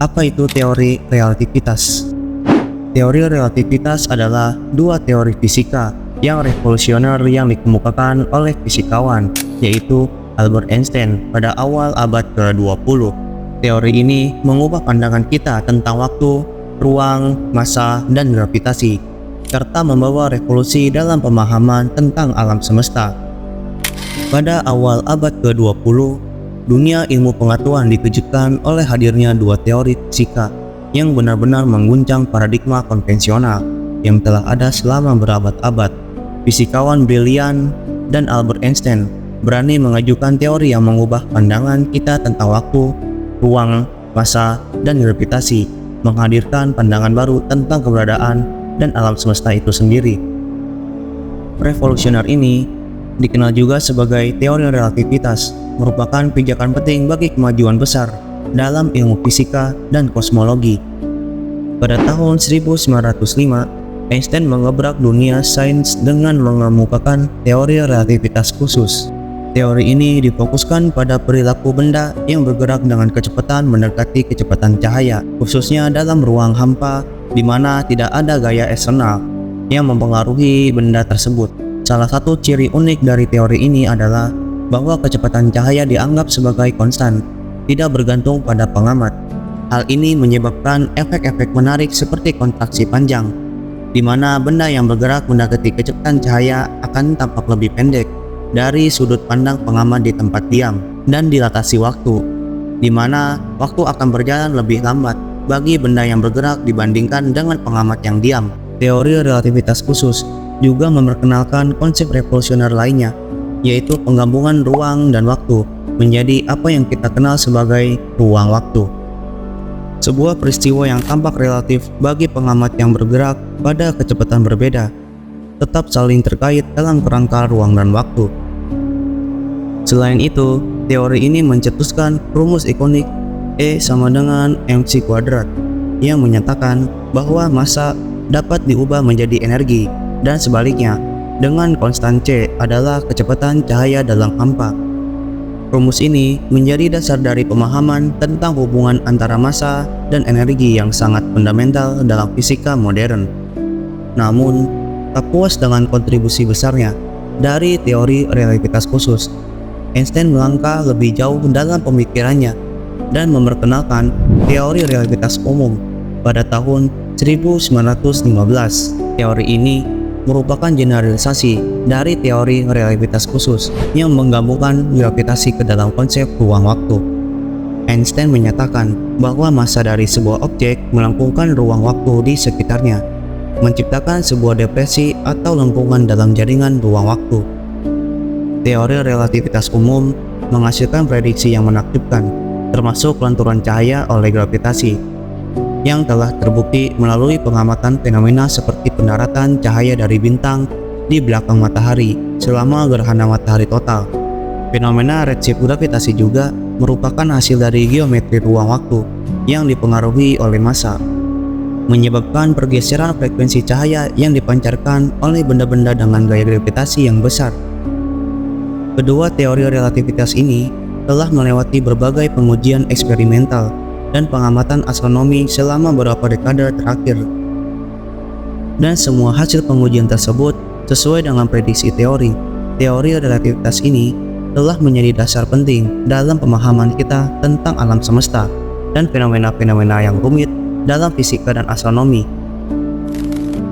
Apa itu teori relativitas? Teori relativitas adalah dua teori fisika yang revolusioner yang dikemukakan oleh fisikawan, yaitu Albert Einstein pada awal abad ke-20. Teori ini mengubah pandangan kita tentang waktu, ruang, massa, dan gravitasi, serta membawa revolusi dalam pemahaman tentang alam semesta. Pada awal abad ke-20, dunia ilmu pengetahuan dikejutkan oleh hadirnya dua teori fisika yang benar-benar mengguncang paradigma konvensional yang telah ada selama berabad-abad. Fisikawan brilian dan Albert Einstein berani mengajukan teori yang mengubah pandangan kita tentang waktu, ruang, massa, dan gravitasi, menghadirkan pandangan baru tentang keberadaan dan alam semesta itu sendiri. Revolusioner ini dikenal juga sebagai teori relativitas, merupakan pijakan penting bagi kemajuan besar dalam ilmu fisika dan kosmologi. Pada tahun 1905, Einstein mengebrak dunia sains dengan mengemukakan teori relativitas khusus. Teori ini difokuskan pada perilaku benda yang bergerak dengan kecepatan mendekati kecepatan cahaya, khususnya dalam ruang hampa di mana tidak ada gaya eksternal yang mempengaruhi benda tersebut. Salah satu ciri unik dari teori ini adalah bahwa kecepatan cahaya dianggap sebagai konstan, tidak bergantung pada pengamat. Hal ini menyebabkan efek-efek menarik seperti kontraksi panjang, di mana benda yang bergerak mendekati kecepatan cahaya akan tampak lebih pendek dari sudut pandang pengamat di tempat diam, dan dilatasi waktu, di mana waktu akan berjalan lebih lambat bagi benda yang bergerak dibandingkan dengan pengamat yang diam. Teori relativitas khusus juga memperkenalkan konsep revolusioner lainnya, yaitu penggabungan ruang dan waktu menjadi apa yang kita kenal sebagai ruang waktu. Sebuah peristiwa yang tampak relatif bagi pengamat yang bergerak pada kecepatan berbeda, tetap saling terkait dalam kerangka ruang dan waktu. Selain itu, teori ini mencetuskan rumus ikonik E sama dengan mc kuadrat yang menyatakan bahwa massa dapat diubah menjadi energi, dan sebaliknya dengan konstan C adalah kecepatan cahaya dalam hampa. Rumus ini menjadi dasar dari pemahaman tentang hubungan antara massa dan energi yang sangat fundamental dalam fisika modern. Namun, tak puas dengan kontribusi besarnya dari teori relativitas khusus, Einstein melangkah lebih jauh dalam pemikirannya dan memperkenalkan teori relativitas umum pada tahun 1915. Teori ini merupakan generalisasi dari teori relativitas khusus yang menggabungkan gravitasi ke dalam konsep ruang waktu. Einstein menyatakan bahwa massa dari sebuah objek melengkungkan ruang waktu di sekitarnya, menciptakan sebuah depresi atau lengkungan dalam jaringan ruang waktu. Teori relativitas umum menghasilkan prediksi yang menakjubkan, termasuk lenturan cahaya oleh gravitasi, yang telah terbukti melalui pengamatan fenomena seperti pendaratan cahaya dari bintang di belakang matahari selama gerhana matahari total. Fenomena redshift gravitasi juga merupakan hasil dari geometri ruang waktu yang dipengaruhi oleh massa, menyebabkan pergeseran frekuensi cahaya yang dipancarkan oleh benda-benda dengan gaya gravitasi yang besar. Kedua teori relativitas ini telah melewati berbagai pengujian eksperimental dan pengamatan astronomi selama beberapa dekade terakhir. Dan semua hasil pengujian tersebut sesuai dengan prediksi teori. Teori relativitas ini telah menjadi dasar penting dalam pemahaman kita tentang alam semesta dan fenomena-fenomena yang rumit dalam fisika dan astronomi.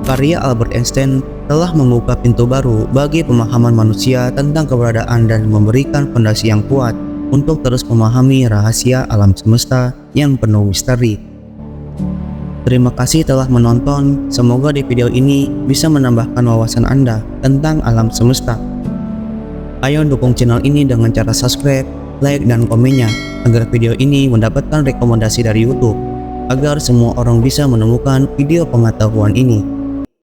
Karya Albert Einstein telah membuka pintu baru bagi pemahaman manusia tentang keberadaan dan memberikan fondasi yang kuat untuk terus memahami rahasia alam semesta yang penuh misteri. Terima kasih telah menonton. Semoga di video ini bisa menambahkan wawasan Anda tentang alam semesta. Ayo dukung channel ini dengan cara subscribe, like, dan komennya agar video ini mendapatkan rekomendasi dari YouTube, agar semua orang bisa menemukan video pengetahuan ini.